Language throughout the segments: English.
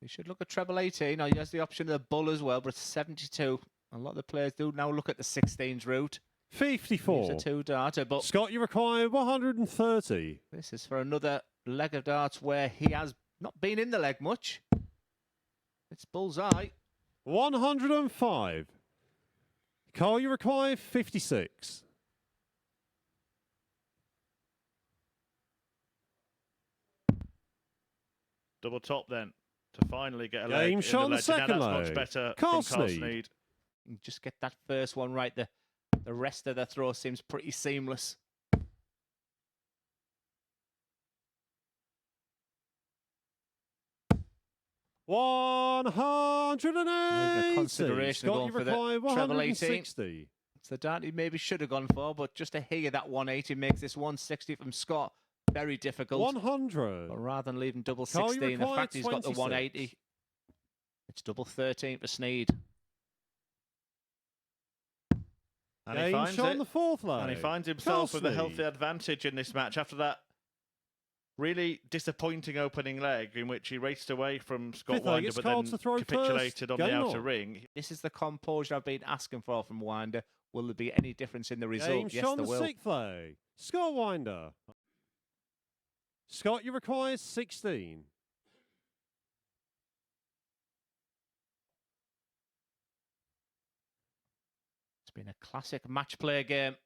You should look at treble 18. Now, he has the option of the bull as well, but it's 72. A lot of the players do now look at the 16s route. 54. It's a two-darter, but Scott, you require 130. this is for another leg of darts where he has not been in the leg much. It's bullseye. 105. Carl, you require 56. Double top then to finally get a leg Game in shot the on the ledge. Now second that's leg. much better Carl from Carl Snead. Snead. You just get that first one right. The rest of the throw seems pretty seamless. One hundred and eighty. Consideration Scott, going you for the require treble 160. It's the dart he maybe should have gone for, but just to hear that 180 makes this 160 from Scott very difficult. 100. But rather than leaving double Carl, you 16, the require fact he's got the 26. 180, it's double 13 for Snead. And he Game finds shot it. on the fourth leg. And he finds himself Carl with a healthy Snead. advantage in this match after that really disappointing opening leg in which he raced away from Scott Fifth leg, Winder it's but Carl then to throw capitulated first. on the Game outer on. ring. This is the composure I've been asking for from Winder. Will there be any difference in the result? Game Yes, shot on there the will. sixth leg. Scott Winder. Scott, you require 16. It's been a classic match play game.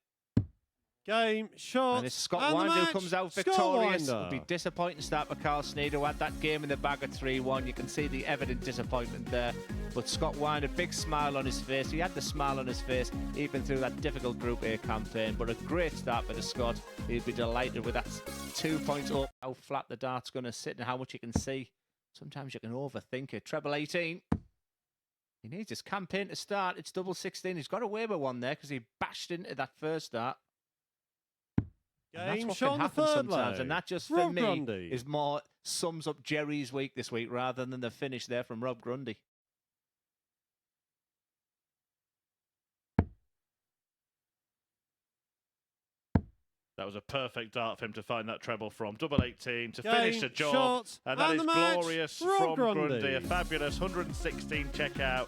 Game shot. And it's Scott and the Winder who match. comes out Scott victorious. It'll Winder. be disappointing start for Carl Snead, who had that game in the bag at 3-1. You can see the evident disappointment there. But Scott Winder, big smile on his face. He had the smile on his face even through that difficult Group A campaign. But a great start for the Scot. He'd be delighted with that 2 points up. How flat the dart's going to sit and how much you can see. Sometimes you can overthink it. Treble 18. He needs his campaign to start. It's double 16. He's got away with one there because he bashed into that first start. And that's Game what shot can on the happen third sometimes, leg. and that just for Rob me Grundy. is more sums up Gerry's week this week rather than the finish there from Rob Grundy. That was a perfect dart for him to find that treble from. Double 18 to Game finish the job. shot And that and is the match. glorious Rob from Grundy. Grundy. A fabulous 116 checkout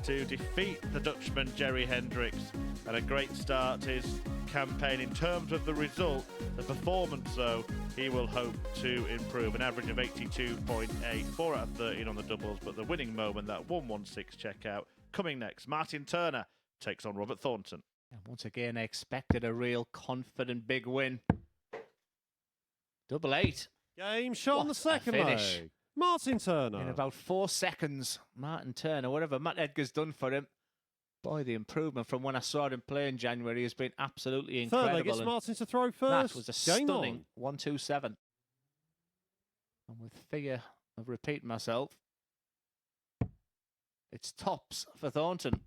to defeat the Dutchman Gerry Hendricks. And a great start to his campaign in terms of the result. The performance, though, he will hope to improve. An average of 82.8, 4 out of 13 on the doubles. But the winning moment, that 116 checkout. Coming next, Martyn Turner takes on Robert Thornton. And once again, I expected a real confident big win. Double 8. Game shot on What the a second finish. leg. Martyn Turner. In about 4 seconds, Martyn Turner, whatever Matt Edgar's done for him, boy, the improvement from when I saw him play in January has been absolutely incredible. Third leg, it's and Martyn to throw first. that was a Game stunning on. 1-2-7. And with fear of repeating myself, it's tops for Thornton.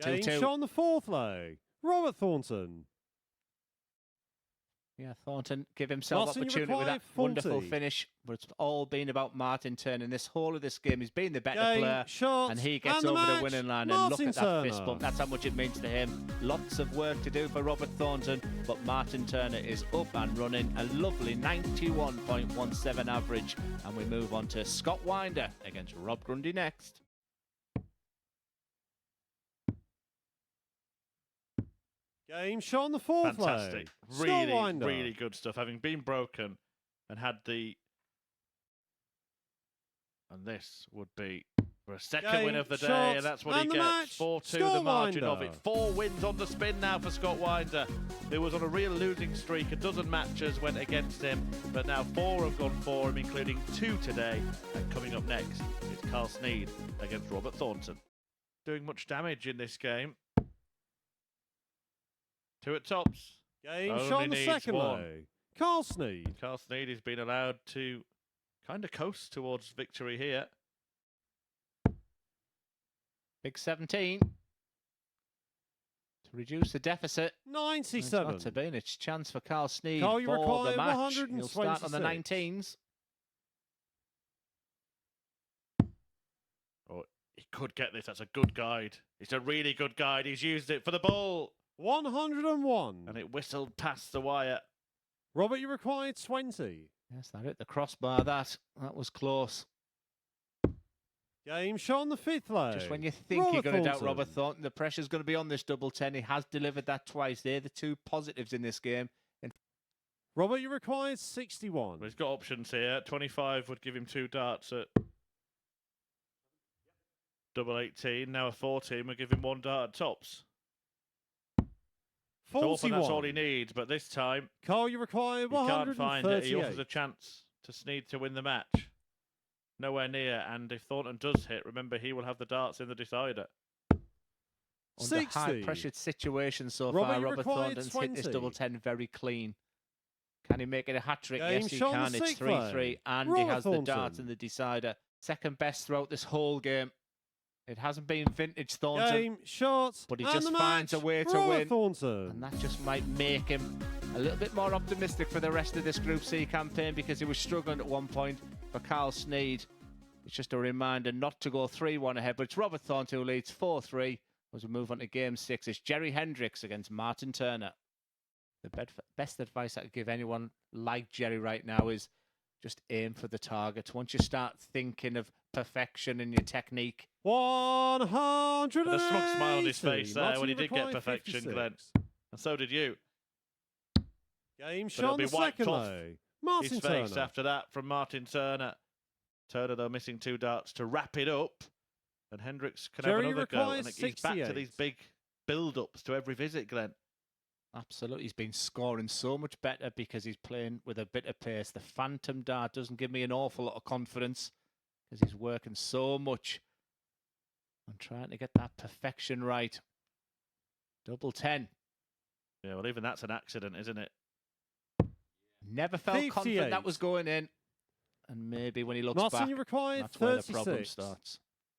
Game 2-2. shot on the fourth leg. Robert Thornton. Yeah, Thornton give himself Martyn, you opportunity with that require wonderful 40. finish, but it's all been about Martyn Turner. In this whole of this game, he's been the better Game player, shot and he gets and over the match. winning line. Martyn And look at that fist Turner. bump. That's how much it means to him. Lots of work to do for Robert Thornton, but Martyn Turner is up and running. A lovely 91.17 average, and we move on to Scott Winder against Rob Grundy next. Game shot on the fourth Fantastic. leg. Scott Really, Winder. really good stuff. Having been broken and had the... And this would be for a second Game win of the day, shot and that's what and he the gets. match. 4-2 the Scott margin of Winder. it. 4 wins on the spin now for Scott Winder, who was on a real losing streak. A dozen matches went against him, but now 4 have gone for him, including 2 today. And coming up next is Carl Snead against Robert Thornton. Doing much damage in this game. 2 at tops. Game Only shot on the needs second one. leg. Carl Snead. Carl Snead has been allowed to kind of coast towards victory here. Big 17 to reduce the deficit. 97. It's not to be. It's chance for Carl Snead Carl, you for require the match. He'll start on the 126. 19s. Oh, he could get this. That's a good guide. It's a really good guide. He's used it for the ball. 101. And it whistled past the wire. Robert, you required 20. Yes, that hit the crossbar. That was close. Game shot on the 5th leg. Just when you think you're going to doubt Robert Thornton, the pressure's going to be on this double 10. He has delivered that twice. They're the two positives in this game. Robert, you required 61. Well, he's got options here. 25 would give him 2 darts at double 18. Now a 14 would give him 1 dart at tops. 41. So often that's all he needs, but this time Carl, you require he 138. can't find it. He offers a chance to Snead to win the match. Nowhere near, and if Thornton does hit, remember he will have the darts in the decider. Under 60. high-pressured situation so Robert, far, you Robert required Thornton's 20. hit this double 10 very clean. Can he make it a hat-trick? Game Yes, he shot on can. the It's 6th leg. 3-3, and he Robert has the Thornton. darts in the decider. Second best throughout this whole game. It hasn't been vintage Thornton, Game shot. but he and just the finds a match, way to Robert win. Thornton. And that just might make him a little bit more optimistic for the rest of this Group C campaign, because he was struggling at one point. For Carl Snead, it's just a reminder not to go 3-1 ahead, but it's Robert Thornton who leads 4-3. As we move on to Game 6, it's Gerry Hendricks against Martyn Turner. The best advice I could give anyone like Gerry right now is just aim for the target. Once you start thinking of perfection in your technique. 100. And a smug smile on his face there Martyn, when he you did get required perfection, 56. Glenn. And so did you. Game But shot it'll on be the wiped 2nd off leg. Martyn his face Turner. after that from Martyn Turner. Turner, though, missing 2 darts to wrap it up. And Hendricks can Gerry have another go. And requires he's back to 68. these big build-ups to every visit, Glenn. Absolutely, he's been scoring so much better because he's playing with a bit of pace. The phantom dart doesn't give me an awful lot of confidence because he's working so much on trying to get that perfection right. Double 10. Yeah, well, even that's an accident, isn't it? Never felt confident that 58. was going in. And maybe when he looks Martyn, back, you required that's where the problem 36. starts.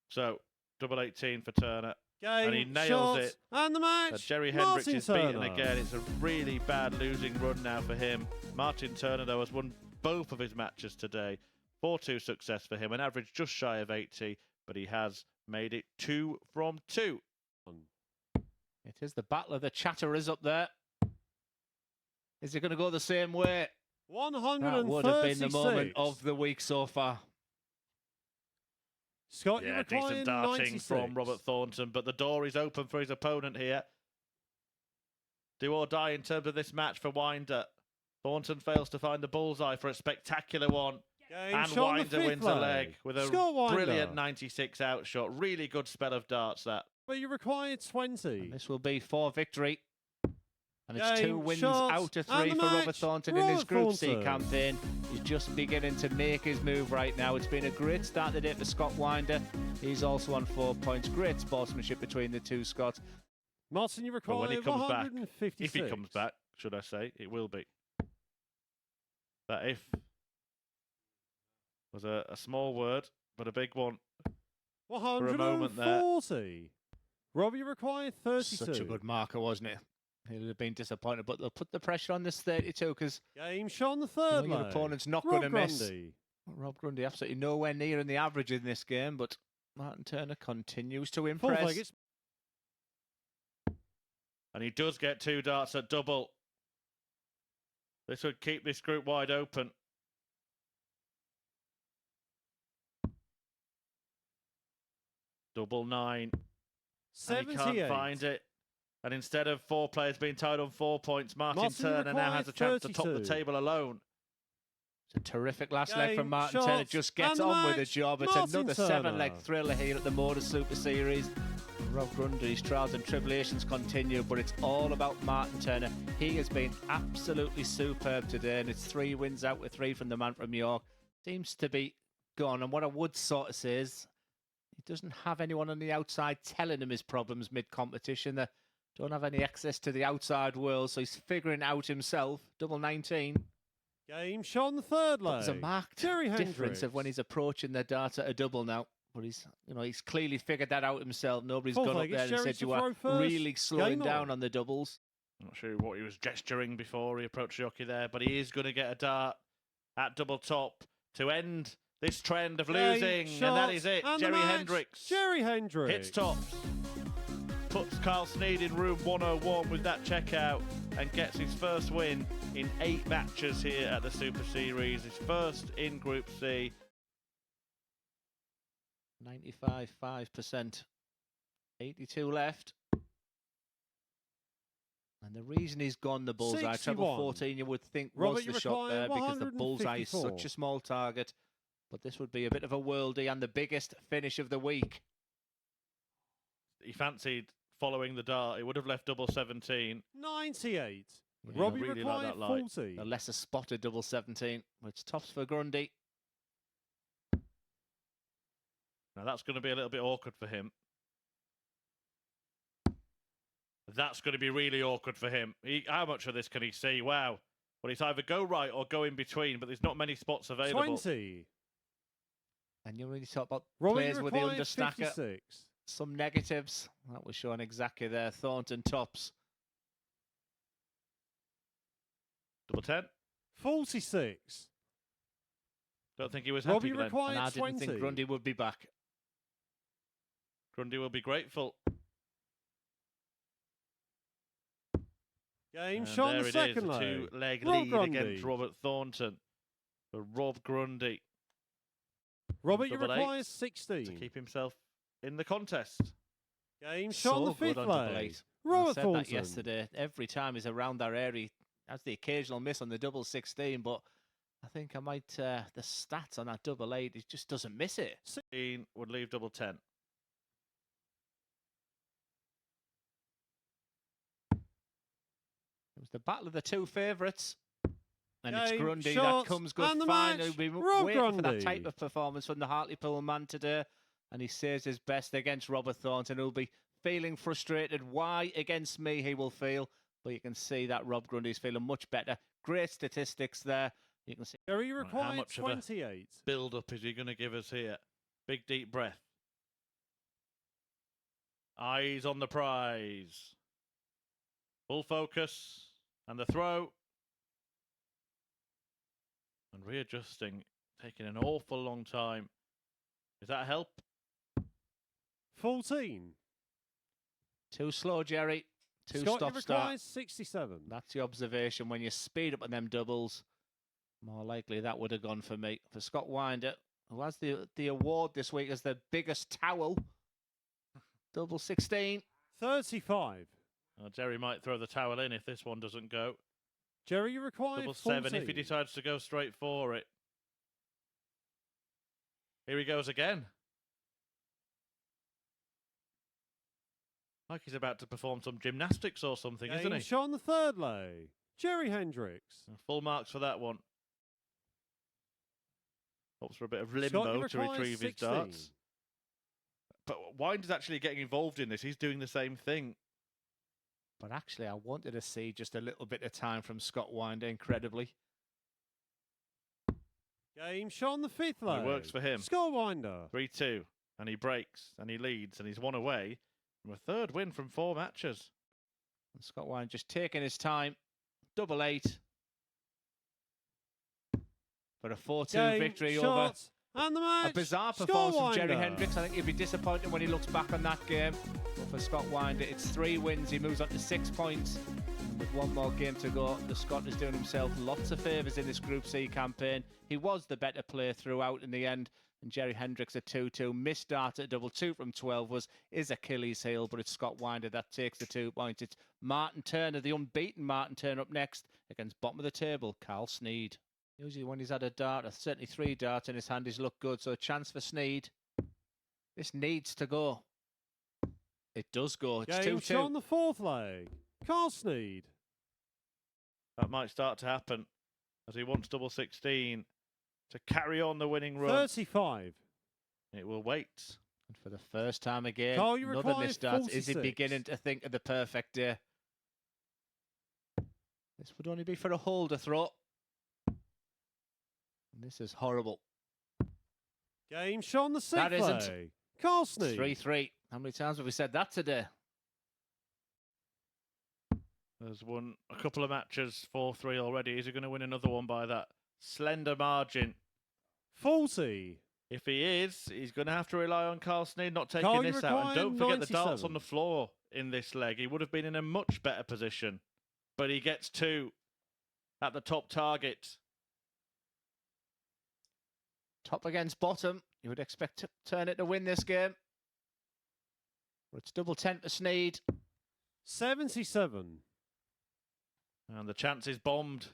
So, double 18 for Turner. Game And he nails shot, it. and the match. But Gerry Hendricks Martyn is beaten Turner. again. It's a really bad losing run now for him. Martyn Turner, though, has won both of his matches today. 4-2 success for him, an average just shy of 80, but he has made it 2 from 2. It is the battle of the chatterers up there. Is it going to go the same way? 136. That would have been the moment of the week so far. Scott, you Yeah, required decent darting 96. from Robert Thornton, but the door is open for his opponent here. Do or die in terms of this match for Winder. Thornton fails to find the bullseye for a spectacular one. Game And shot on the Winder 5th wins a leg with a Scott Winder. brilliant 96 outshot. Really good spell of darts, that. But you required 20. And this will be for victory. And it's Game 2 wins shot, out of 3 and the for Robert match, Thornton in his Robert Group C Thornton. campaign. He's just beginning to make his move right now. It's been a great start to the day for Scott Winder. He's also on 4 points. Great sportsmanship between the two Scots. Martyn, you But required when he comes back, 156. if he comes back, should I say, it will be. That if was a small word, but a big one. a moment there. 140. Robbie required 32. Such a good marker, wasn't it? He'll have been disappointed, but they'll put the pressure on this 32 because Game shot on the 3rd your leg. opponent's not Rob going to miss. Grundy. Rob Grundy absolutely nowhere near in the average in this game, but Martyn Turner continues to 4th impress. leg, it's And he does get 2 darts at double. This would keep this group wide open. Double 9. And he 78. can't find it. And instead of 4 players being tied on 4 points, Martyn Martyn Turner now has a chance to top the 32. table alone. It's a terrific last leg from Game Martyn shot, Turner. Just gets and the on with the match, job. It's Martyn another Turner. 7-leg thriller here at the MODUS Super Series. Rob Grundy's trials and tribulations continue, but it's all about Martyn Turner. He has been absolutely superb today, and it's 3 wins out with 3 from the man from York. Seems to be gone, and what I would sort of say is he doesn't have anyone on the outside telling him his problems mid-competition. They don't have any access to the outside world, so he's figuring it out himself. Double 19. Game shot on the 3rd leg. There's a marked Gerry difference Hendricks. of when he's approaching the dart at a double now. But he's clearly figured that out himself. Nobody's 4th gone up leg, there it's and Gerry said to you are throw first. really slowing Game down on. on the doubles. Not sure what he was gesturing before he approached the jockey there, but he is going to get a dart at double top to end this trend of Game losing. shot, And that is it. and the Gerry match, Hendricks Gerry Hendricks. hits tops. Puts Carl Snead in room 101 with that checkout and gets his first win in 8 matches here at the Super Series. His first in Group C. 95.5%. 82 left. And the reason he's gone the bullseye, treble 61. 14, you would think Robert, was you the shot require there because the bullseye is 154. such a small target. But this would be a bit of a worldie and the biggest finish of the week. He fancied following the dart. It would have left double 17. 98. Yeah, Robbie really like required that light. 40. The lesser spotted double 17, which tops for Grundy. Now that's going to be a little bit awkward for him. That's going to be really awkward for him. How much of this can he see? Wow. Well, it's either go right or go in between, but there's not many spots available. 20. And you really talk about Robbie players with the required understacker. 56. Some negatives. That was shown exactly there. Thornton tops. Double 10. 46. Don't think he was Robbie happy then. required And I didn't 20. think Grundy would be back. Grundy will be grateful. Game And shot on there the it second is, a leg. two-leg Rob lead Grundy. against Robert Thornton. For Rob Grundy Robert, you double require eight 16. to keep himself in the contest. Game shot on the So good fifth on double leg. eight. I Robert said Thornton. that yesterday. Every time he's around that area, he has the occasional miss on the double 16, but I think I might, the stats on that double 8, he just doesn't miss it. 16 would leave double 10. It was the battle of the two favourites. And it's Game, Grundy shot, that comes good and the fine. match, We've been Rob waiting for that Grundy. type of performance from the Hartlepool man today. And he says his best against Robert Thornton, who'll be feeling frustrated. Why against me he will feel. But you can see that Rob Grundy's feeling much better. Great statistics there. You can see. Gerry Right, how required much of a 28. Build-up is he going to give us here? Big deep breath. Eyes on the prize. Full focus. And the throw. And readjusting. Taking an awful long time. Does that help? 14. Too slow, Gerry. Two Scott, stop you start. requires 67. That's the observation. When you speed up on them doubles, more likely that would have gone for me. For Scott Winder, who has the award this week as the biggest towel. Double 16. 35. Oh, Gerry might throw the towel in if this one doesn't go. Gerry, you require Double 14. 7 if he decides to go straight for it. Here he goes again. Like he's about to perform some gymnastics or something, isn't Game he? shot on the third leg. Gerry Hendricks. Full marks for that one. Hopes for a bit of Scott, limbo you to require retrieve 16. his darts. But Winder's actually getting involved in this. He's doing the same thing. But actually, I wanted to see just a little bit of time from Scott Winder, incredibly. Game shot on the fifth leg. It works for him. Scott Winder. 3-2. And he breaks. And he leads. And he's one away from a third win from 4 matches. And Scott Winder just taking his time. Double 8. For a 4-2 Game, victory over shot, and the match. a bizarre Scott performance from Gerry Winder. Hendricks. I think he'll be disappointed when he looks back on that game. But for Scott Winder, it's 3 wins. He moves on to 6 points. And with one more game to go, the Scot is doing himself lots of favours in this Group C campaign. He was the better player throughout in the end. And Gerry Hendricks at 2-2. Missed dart at double 2 from 12 was his Achilles heel, but it's Scott Winder that takes the 2 points. It's Martyn Turner, the unbeaten Martyn Turner, up next against bottom of the table, Snead. Usually when he's had a dart, certainly 3 darts in his hand, he's looked good. So a chance for Snead. This needs to go. It does go. It's Game shot 2-2. on the fourth leg. Snead. That might start to happen as he wants double 16 to carry on the winning run. 35. It will wait. And for the first time again, Carl, you another require missed dart. Is he 46. beginning to think of the perfect day? This would only be for a holder throw. And this is horrible. Game shot on the sixth That isn't. leg. Snead. 3-3. How many times have we said that today? There's won a couple of matches, 4-3 already. Is he going to win another one by that slender margin? 40. If he is, he's going to have to rely on Snead not taking Carl, you this out. And require don't forget the darts 97. on the floor in this leg. He would have been in a much better position. But he gets 2 at the top target. Top against bottom. You would expect to turn it to win this game. But it's double 10 for Snead. 77. And the chance is bombed.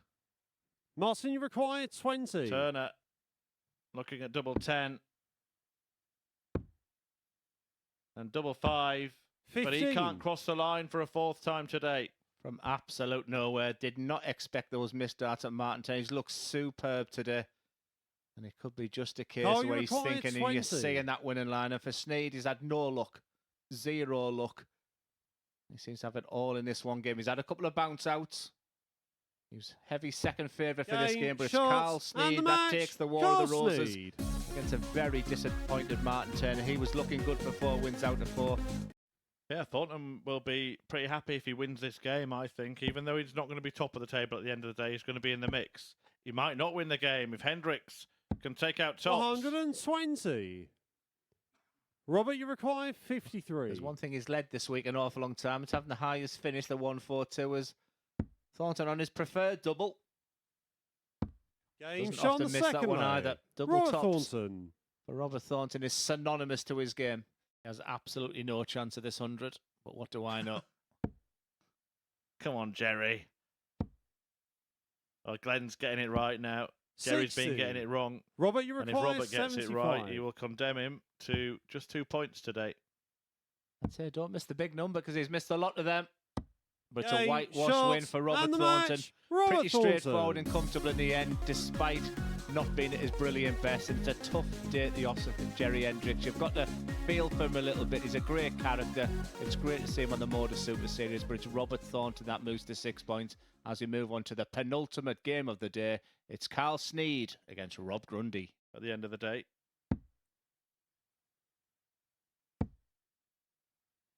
Martyn, you require 20. Turner looking at double 10. And double 5. 15. But he can't cross the line for a fourth time today. From absolute nowhere. Did not expect those missed darts at Martyn. He's looked superb today. And it could be just a case where he's thinking and you're seeing that winning line. And for Snead, he's had no luck. Zero luck. He seems to have it all in this one game. He's had a couple of bounce outs. He was heavy second favourite for this game, but it's Carl Snead that takes the war of the roses against a very disappointed Martyn Turner. He was looking good for 4 wins out of 4. Yeah, Thornton will be pretty happy if he wins this game, I think. Even though he's not going to be top of the table at the end of the day, he's going to be in the mix. He might not win the game if Hendricks can take out tops. 120. Robert, you require 53. There's one thing he's led this week an awful long time. It's having the highest finish, the 142 as Thornton on his preferred double. Game Doesn't shot often the miss second that one leg. either. Double Robert tops Thornton. for Robert Thornton is synonymous to his game. He has absolutely no chance of this 100, but what do I know? Come on, Gerry. Oh, Glenn's getting it right now. Gerry's been getting it wrong. Robert, you And require if Robert gets 75. it right, he will condemn him to just 2 points today. I'd say don't miss the big number because he's missed a lot of them. But it's a Game, whitewash shot, win for Robert and the Thornton. match. Robert Pretty Thornton. straightforward and comfortable in the end, despite not being at his brilliant best. And it's a tough day at the offset for Gerry Hendricks. You've got to feel for him a little bit. He's a great character. It's great to see him on the MODUS Super Series, but it's Robert Thornton that moves to 6 points. As we move on to the penultimate game of the day, it's Carl Snead against Rob Grundy. At the end of the day.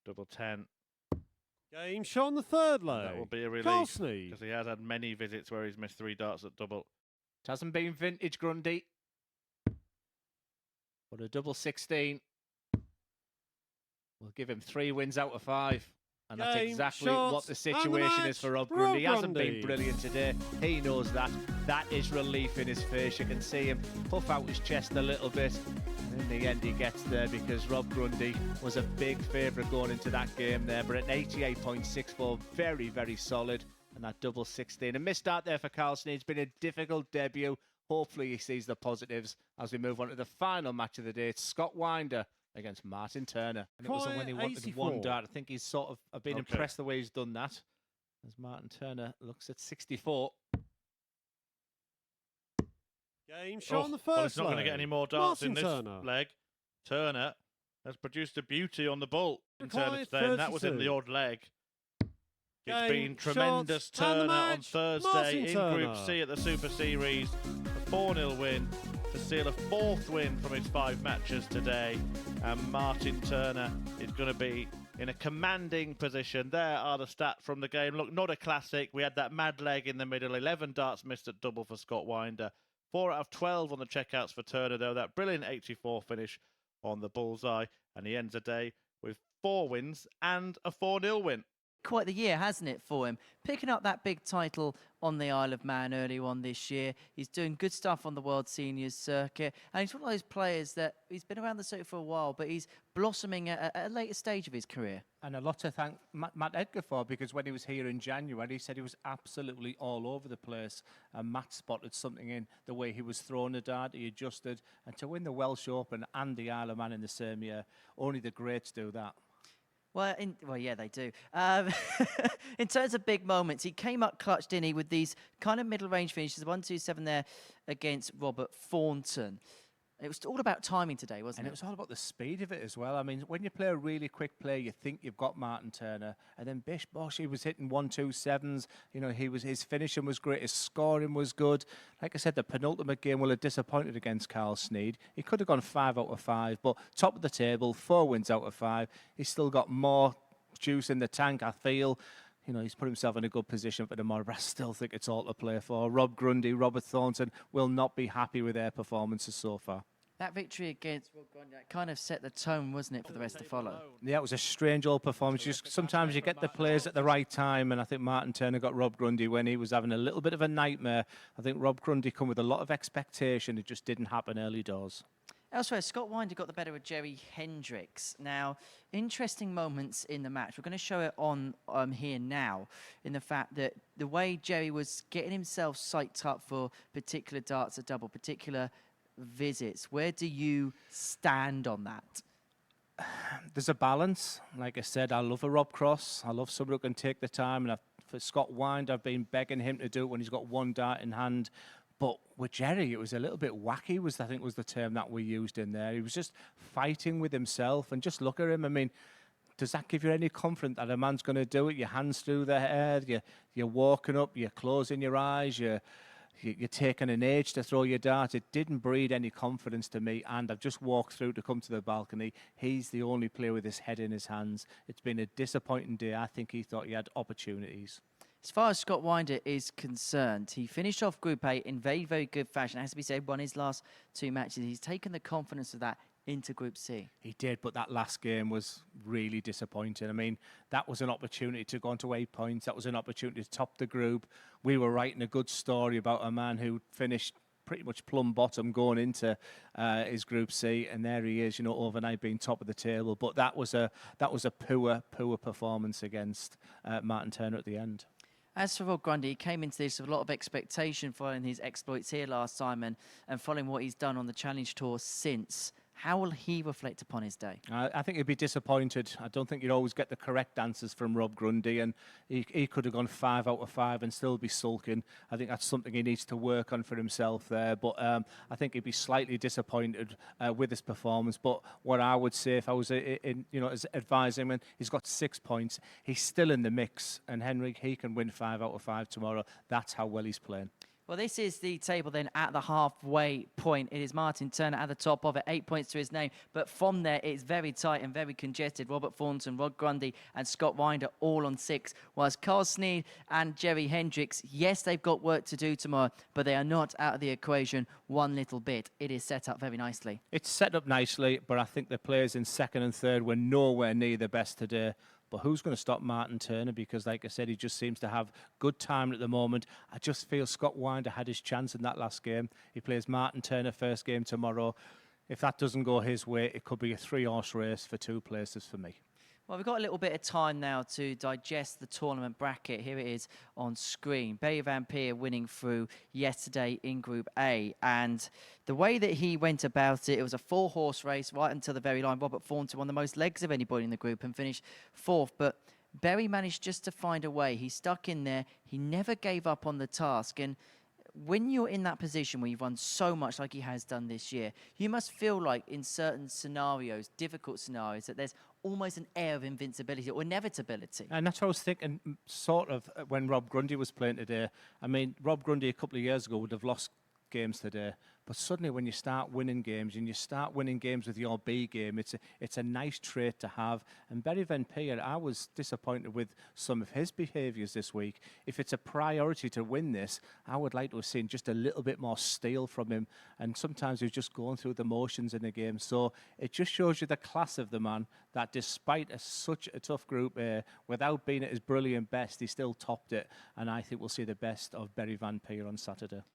Double 10. Game shot on the third leg. That will be a Carl relief Snead. because he has had many visits where he's missed 3 darts at double. It hasn't been vintage Grundy, but a double 16 will give him 3 wins out of 5. And that's Game, exactly shot, what the and the situation is match. for Rob Rob Grundy. He hasn't Grundy. been brilliant today. He knows that. That is relief in his face. You can see him puff out his chest a little bit. And in the end, he gets there because Rob Grundy was a big favourite going into that game there. But at 88.64, very, very solid. And that double 16. A missed out there for Carl Snead. It's been a difficult debut. Hopefully he sees the positives as we move on to the final match of the day. It's Scott Winder against Martyn Turner. And it wasn't when he wanted 84. 1 dart. I think he's sort of, I've been impressed the way he's done that. As Martyn Turner looks at 64. Game shot on the Well, first it's not going to leg. get any more darts Martyn in this Turner. leg. Turner has produced a beauty on the bull in Turner Required today, and that was in the 32. odd leg. It's Game, been tremendous shot, and the Turner on match. Thursday Martyn in Turner. Group C at the Super Series. A 4-0 win to seal a 4th win from his 5 matches today. And Martyn Turner is going to be in a commanding position. There are the stats from the game. Look, not a classic. We had that mad leg in the middle. 11 darts missed at double for Scott Winder. 4 out of 12 on the checkouts for Turner, though. That brilliant 84 finish on the bullseye. And he ends the day with 4 wins and a 4-0 win. Quite the year, hasn't it, for him? Picking up that big title on the Isle of Man earlier on this year. He's doing good stuff on the World Seniors circuit. And he's one of those players that he's been around the circuit for a while, but he's blossoming at a later stage of his career. And a lot to thank Matt Edgar for, because when he was here in January, he said he was absolutely all over the place. And Matt spotted something in the way he was throwing a dart, he adjusted. And to win the Welsh Open and the Isle of Man in the same year, only the greats do that. Well, yeah, they do. In terms of big moments, he came up clutch, didn't he, with these kind of middle-range finishes, 1-2-7 there against Robert Thornton. It was all about timing today, wasn't And it? it was all about the speed of it as well. I mean, when you play a really quick play, you think you've got Martyn Turner, and then bish bosh, he was hitting 1-2-7s. You know, his finishing was great, his scoring was good. Like I said, the penultimate game will have disappointed against Carl Snead. He could have gone 5 out of 5, but top of the table, 4 wins out of 5. He's still got more juice in the tank, I feel. You know, he's put himself in a good position for tomorrow, but I still think it's all to play for. Rob Grundy, Robert Thornton will not be happy with their performances so far. That victory against Grundy kind of set the tone, wasn't it, for the rest to follow? Yeah, it was a strange old performance. Just sometimes you get the players at the right time, and I think Martyn Turner got Rob Grundy when he was having a little bit of a nightmare. I think Rob Grundy come with a lot of expectation. It just didn't happen early doors. Elsewhere, Scott Winder got the better of Gerry Hendricks. Now, interesting moments in the match. We're going to show it on here now, in the fact that the way Gerry was getting himself psyched up for particular darts at double, particular visits. Where do you stand on that? There's a balance. Like I said, I love a Rob Cross. I love somebody who can take the time. And for Scott Winder, I've been begging him to do it when he's got one dart in hand. But with Gerry, it was a little bit wacky, I think was the term that we used in there. He was just fighting with himself, and just look at him. I mean, does that give you any confidence that a man's going to do it? Your hands through the head, you're walking up, you're closing your eyes, you're taking an age to throw your dart. It didn't breed any confidence to me, and I've just walked through to come to the balcony. He's the only player with his head in his hands. It's been a disappointing day. I think he thought he had opportunities. As far as Scott Winder is concerned, he finished off Group A in very, very good fashion. It has to be said, won his last 2 matches. He's taken the confidence of that into Group C. He did, but that last game was really disappointing. I mean, that was an opportunity to go on to 8 points. That was an opportunity to top the group. We were writing a good story about a man who finished pretty much plumb bottom going into his Group C, and there he is, overnight being top of the table. But that was a poor performance against Martyn Turner at the end. As for Rob Grundy, he came into this with a lot of expectation following his exploits here last time and following what he's done on the Challenge Tour since. How will he reflect upon his day? I think he'd be disappointed. I don't think you'd always get the correct answers from Rob Grundy, and he could have gone 5 out of 5 and still be sulking. I think that's something he needs to work on for himself there. But I think he'd be slightly disappointed with his performance. But what I would say, if I was as advising him, he's got 6 points. He's still in the mix, and Henrik, he can win 5 out of 5 tomorrow. That's how well he's playing. Well, this is the table then at the halfway point. It is Martyn Turner at the top of it, 8 points to his name. But from there, it's very tight and very congested. Robert Thornton, Rod Grundy and Scott Winder all on 6. Whilst Carl Snead and Gerry Hendricks, yes, they've got work to do tomorrow, but they are not out of the equation one little bit. It is set up very nicely. It's set up nicely, but I think the players in 2nd and 3rd were nowhere near the best today. But who's going to stop Martyn Turner? Because, like I said, he just seems to have good time at the moment. I just feel Scott Winder had his chance in that last game. He plays Martyn Turner first game tomorrow. If that doesn't go his way, it could be a 3-horse race for 2 places for me. Well, we've got a little bit of time now to digest the tournament bracket. Here it is on screen. Barry van Peer winning through yesterday in Group A. And the way that he went about it, it was a 4-horse race right until the very line. Robert Thornton won the most legs of anybody in the group and finished 4th. But Barry managed just to find a way. He stuck in there. He never gave up on the task. And when you're in that position where you've won so much like he has done this year, you must feel like in certain scenarios, difficult scenarios, that there's almost an air of invincibility or inevitability. And that's what I was thinking, sort of, when Rob Grundy was playing today. I mean, Rob Grundy a couple of years ago would have lost games today. But suddenly when you start winning games, and you start winning games with your B game, it's a nice trait to have. And Barry van Peer, I was disappointed with some of his behaviours this week. If it's a priority to win this, I would like to have seen just a little bit more steel from him. And sometimes he's just going through the motions in the game. So it just shows you the class of the man, that despite such a tough Group A, without being at his brilliant best, he still topped it. And I think we'll see the best of Barry van Peer on Saturday.